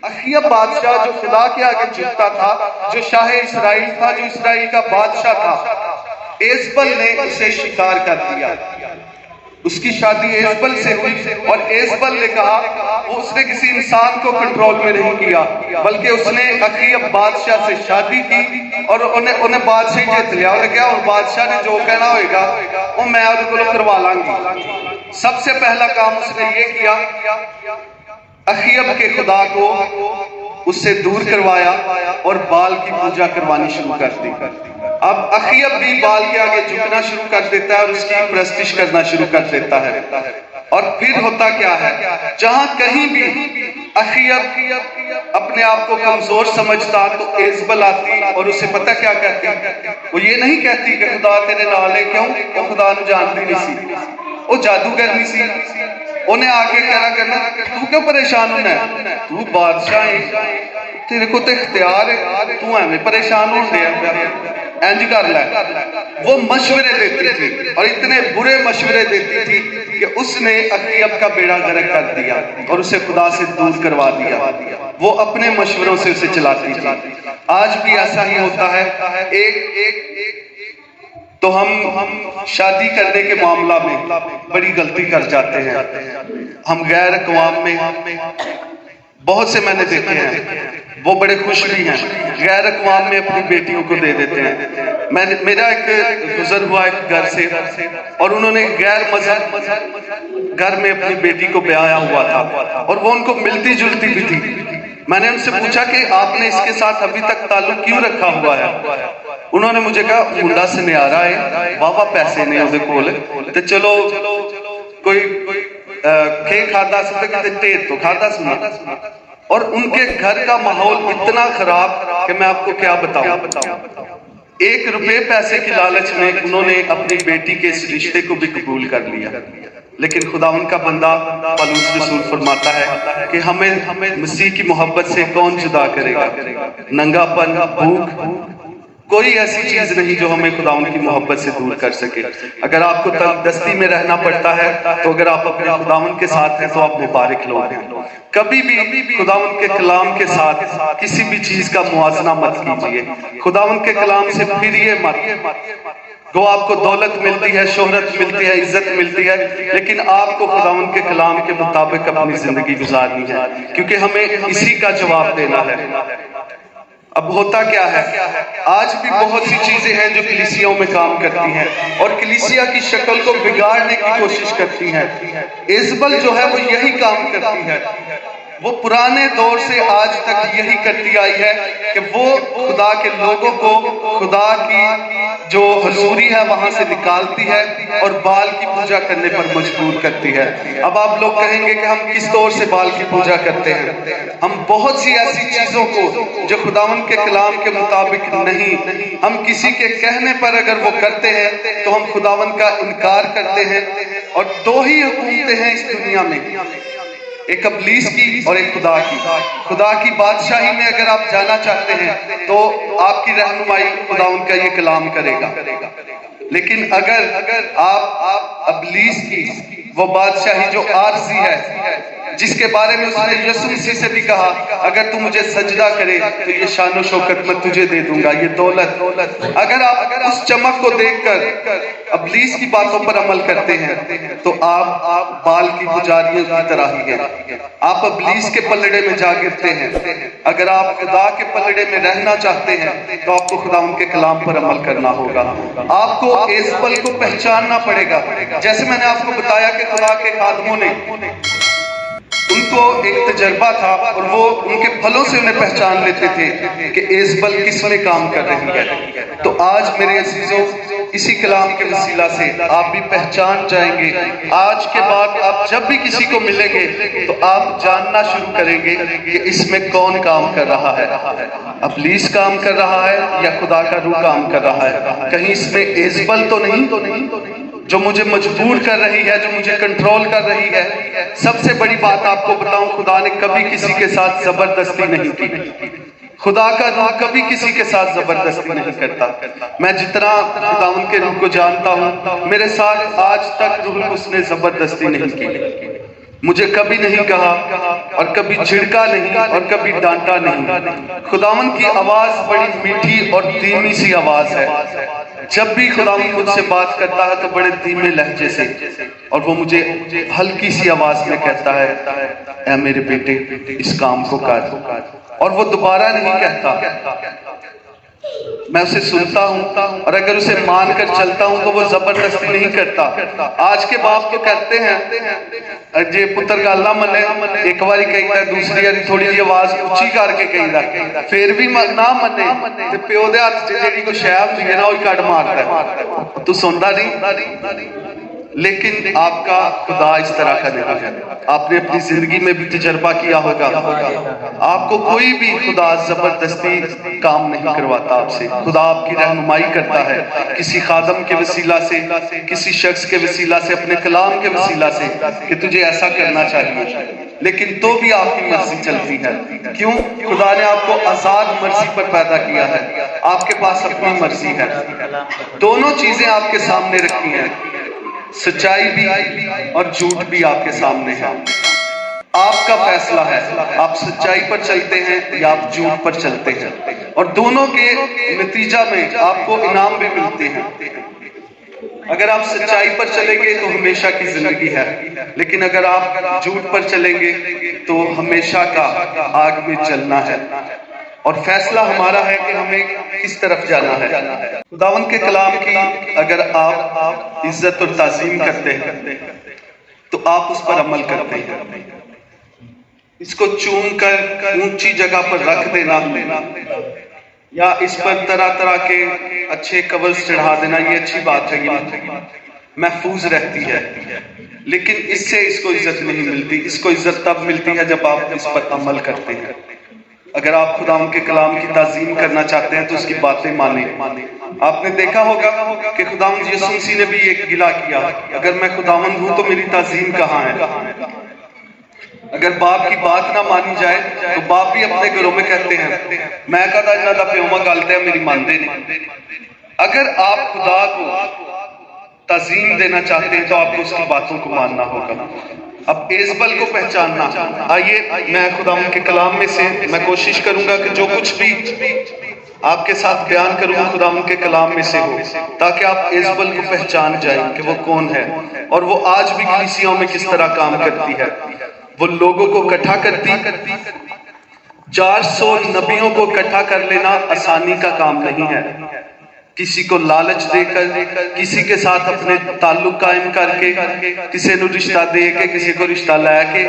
اخیب بادشاہ جو خدا کے آگے جھکتا تھا، جو شاہ اسرائیل تھا، جو اسرائیل کا بادشاہ تھا، ایزبل نے اسے شکار کر دیا۔ اس کی شادی ایزبل سے ہوئی اور ایزبل نے کہا، اس نے کسی انسان کو کنٹرول میں نہیں کیا بلکہ اس نے اخیب بادشاہ سے شادی کی اور انہیں بادشاہ جیت لیا۔ انہیں کہا اور بادشاہ نے جو کہنا ہوئے گا وہ میں ان کو کروا لوں گی۔ سب سے پہلا کام اس نے یہ کیا، اخیب کے خدا کو اس سے دور کروایا اور بال کی پوجا کروانی شروع کر دی۔ اب اخیب بھی بال کے آگے جھکنا شروع کر دیتا ہے اور اس کی پرستش کرنا شروع کر دیتا ہے۔ اور پھر ہوتا کیا ہے، جہاں کہیں بھی اخیب اپنے آپ کو کمزور سمجھتا تو ایزبل آتی اور اسے پتہ کیا کہتی، وہ یہ نہیں کہتی کہ خدا تیرے نال ہے، کیوں؟ وہ خدا نو جانتی نہیں سی، وہ جادوگر نہیں سی۔ انہیں آگے کہنا کرنا، تو کیوں پریشان ہونا ہے؟ تو بادشاہ ہے، تیرے کو تو اختیار ہے، تو ہمیں پریشان ہو دیا، اینج کر لے۔ وہ مشورے دیتی تھی اور اتنے برے مشورے دیتی تھی کہ اس نے اخیب کا بیڑا غرق کر دیا اور اسے خدا سے دور کروا دیا۔ وہ اپنے مشوروں سے اسے چلاتی تھی۔ آج بھی ایسا ہی ہوتا ہے، تو ہم شادی کرنے کے معاملہ میں بڑی غلطی کر جاتے ہیں۔ ہم غیر اقوام میں بہت سے میں نے دیکھے ہیں، وہ بڑے خوش بھی ہیں، غیر اقوام میں اپنی بیٹیوں کو دے دیتے ہیں۔ میرا ایک گزر ہوا ایک گھر سے اور انہوں نے غیر مذہب گھر میں اپنی بیٹی کو بیایا ہوا تھا اور وہ ان کو ملتی جلتی بھی تھی۔ میں نے ان سے پوچھا کہ آپ نے اس کے ساتھ ابھی تک تعلق کیوں رکھا ہوا ہے؟ انہوں نے مجھے کہا منڈا سے نیارا ہے، بابا پیسے نہیں ہوتے کول تے چلو کوئی کھے کھادا سکتے کتے ٹیٹ تو کھادا سنا۔ اور ان کے گھر کا ماحول اتنا خراب کہ میں آپ کو کیا بتاؤں۔ 1 روپے پیسے کی لالچ میں انہوں نے اپنی بیٹی کے اس رشتے کو بھی قبول کر لیا۔ لیکن خدا ان کا بندہ پالوس رسول فرماتا ہے کہ ہمیں مسیح کی محبت سے کون جدا کرے گا؟ ننگا پن، بھوک، کوئی ایسی چیز نہیں جو ہمیں خدا ان کی محبت سے دور کر سکے۔ اگر آپ کو تنگ دستی میں رہنا پڑتا ہے تو اگر آپ اپنے خداوند کے ساتھ ہیں تو آپ مبارک لوگ ہیں۔ کبھی بھی خداوند کے کلام کے ساتھ کسی بھی چیز کا موازنہ مت کیجیے۔ خداوند کے کلام سے پھریے مت۔ گو آپ کو دولت ملتی ہے، شہرت ملتی ہے، عزت ملتی ہے، لیکن آپ کو خداوند کے کلام کے مطابق اپنی زندگی گزارنی ہے، کیونکہ ہمیں اسی کا جواب دینا ہے۔ اب ہوتا کیا ہے، آج بھی بہت سی چیزیں ہیں جو کلیسیوں میں کام کرتی ہیں اور کلیسیا کی شکل کو بگاڑنے کی کوشش کرتی ہیں۔ ایزبل جو ہے وہ یہی کام کرتی ہے، وہ پرانے دور سے آج تک یہی کرتی آئی ہے کہ وہ خدا کے لوگوں کو خدا کی جو حضوری ہے وہاں سے نکالتی ہے اور بال کی پوجا کرنے پر مجبور کرتی ہے۔ اب آپ لوگ کہیں گے کہ ہم کس طور سے بال کی پوجا کرتے ہیں؟ ہم بہت سی ایسی چیزوں کو جو خداوند کے کلام کے مطابق نہیں، ہم کسی کے کہنے پر اگر وہ کرتے ہیں تو ہم خداوند کا انکار کرتے ہیں۔ اور 2 ہی حکومتیں ہیں اس دنیا میں، ایک ابلیس کی اور ایک خدا کی۔ خدا کی بادشاہی میں اگر آپ جانا چاہتے ہیں تو آپ کی رہنمائی خداوند کا یہ کلام کرے گا، لیکن اگر آپ ابلیس کی وہ بادشاہی جو عارضی ہے، جس کے بارے میں اس نے یسوع مسیح سے بھی کہا اگر تو مجھے سجدہ کرے تو یہ شان و شوکت میں تجھے دے دوں گا، یہ دولت، اگر آپ اس چمک کو دیکھ کر ابلیس کی باتوں پر عمل کرتے ہیں تو آپ بال کی پجاریوں کی طرح ہی ہیں، آپ ابلیس کے پلڑے میں جا گرتے ہیں۔ اگر آپ خدا کے پلڑے میں رہنا چاہتے ہیں تو آپ کو خدا ان کے کلام پر عمل کرنا ہوگا۔ آپ کو ایزبل کو پہچاننا پڑے گا، جیسے میں نے آپ کو بتایا کہ خدا کے خادموں نے ان کو ایک تجربہ تھا اور وہ ان کے پھلوں سے انہیں پہچان لیتے تھے کہ ایزبل کس میں کام کر رہی ہے۔ تو آج میرے عزیزوں اسی کلام کے وسیلہ سے آپ بھی پہچان جائیں گے۔ آج کے بعد آپ جب بھی کسی کو ملیں گے تو آپ جاننا شروع کریں گے کہ اس میں کون کام کر رہا ہے، ابلیس کام کر رہا ہے یا خدا کا روح کام کر رہا ہے، کہیں اس میں ایزبل تو نہیں جو مجھے مجبور کر رہی ہے، جو مجھے کنٹرول کر رہی ہے۔ سب سے بڑی بات آپ کو بتاؤں، خدا نے کبھی کسی کے ساتھ زبردستی نہیں کی۔ خدا کا روح کبھی کسی کے ساتھ زبردستی نہیں کرتا۔ میں جتنا خداوند کے روح کو جانتا ہوں، میرے ساتھ آج تک روح اس نے زبردستی نہیں کی۔ مجھے کبھی نہیں کہا اور کبھی جھڑکا نہیں اور کبھی ڈانٹا نہیں۔ خداوند کی آواز بڑی میٹھی اور دھیمی سی آواز ہے۔ جب بھی خداوند مجھ سے بات کرتا ہے تو بڑے دھیمے لہجے سے، اور وہ مجھے ہلکی سی آواز میں کہتا ہے اے میرے بیٹے اس کام کو کر، اور وہ دوبارہ نہیں کہتا۔ میں اسے سنتا ہوں، اور اگر اسے مان کر چلتا ہوں تو وہ زبردستی نہیں کرتا۔ آج کے باپ تو کہتے ہیں جے پتر گل نہ منے، ایک باری کہی دا دوسری باری تھوڑی جی آواز اونچی کر کے کہی دا، پھر بھی نہ منے تے پیو دے ہاتھ جیڑی کوئی شے ہوندی ہے نا وہی کڈ ماردا ہے، تو سندا نہیں۔ لیکن آپ کا خدا اس طرح کا نہیں ہے۔ آپ نے اپنی زندگی میں بھی تجربہ کیا ہوگا، آپ کو کوئی بھی خدا زبردستی کام نہیں کرواتا آپ سے۔ خدا آپ کی رہنمائی کرتا ہے کسی خادم کے وسیلہ سے، کسی شخص کے وسیلہ سے، اپنے کلام کے وسیلہ سے کہ تجھے ایسا کرنا چاہیے، لیکن تو بھی آپ کی مرضی چلتی ہے۔ کیوں؟ خدا نے آپ کو آزاد مرضی پر پیدا کیا ہے، آپ کے پاس اپنی مرضی ہے۔ دونوں چیزیں آپ کے سامنے رکھی ہیں، سچائی بھی اور جھوٹ بھی آپ کے سامنے ہے۔ آپ کا فیصلہ ہے، آپ سچائی پر چلتے ہیں یا آپ جھوٹ پر چلتے ہیں، اور دونوں کے نتیجہ میں آپ کو انعام بھی ملتے ہیں۔ اگر آپ سچائی پر چلیں گے تو ہمیشہ کی زندگی ہے، لیکن اگر آپ جھوٹ پر چلیں گے تو ہمیشہ کا آگ میں جلنا ہے، اور فیصلہ ہمارا ہے کہ ہمیں کس طرف جانا ہے۔ خداوند کے کلام کی اگر آپ عزت اور تعظیم کرتے ہیں تو آپ اس پر عمل کرتے ہیں۔ اس کو چوم کر اونچی جگہ پر رکھ دینا یا اس پر طرح طرح کے اچھے کورز چڑھا دینا، یہ اچھی بات ہے، یہ محفوظ رہتی ہے، لیکن اس سے اس کو عزت نہیں ملتی۔ اس کو عزت تب ملتی ہے جب آپ اس پر عمل کرتے ہیں۔ اگر آپ خداوند کے کلام کی تعظیم کرنا چاہتے ہیں تو اس کی باتیں مانیں۔ آپ نے دیکھا ہوگا کہ خداوند یسوع مسیح نے بھی ایک گلہ کیا، اگر میں خداوند ہوں تو میری تعظیم کہاں ہے؟ اگر باپ کی بات نہ مانی جائے تو باپ بھی اپنے گھروں میں کہتے ہیں میں کہتا انہاں دا پیو ماں گل تے میری مانتے نہیں۔ اگر آپ خدا کو تعظیم دینا چاہتے ہیں تو آپ کو اس کی باتوں کو ماننا ہوگا۔ اب ایزبل کو پہچاننا، آئیے میں خداوند کے کلام میں سے میں کوشش کروں گا کہ جو کچھ بھی آپ کے ساتھ بیان کروں خداوند کے کلام میں سے ہو، تاکہ آپ ایزبل کو پہچان جائیں کہ وہ کون ہے اور وہ آج بھی کلیسیوں میں کس طرح کام کرتی ہے۔ وہ لوگوں کو اکٹھا کرتی، 400 نبیوں کو اکٹھا کر لینا آسانی کا کام نہیں ہے۔ کسی کو لالچ دے کر، کسی کے ساتھ اپنے تعلق قائم کر کے، کسی کو رشتہ دے کے، کسی کو رشتہ لے کے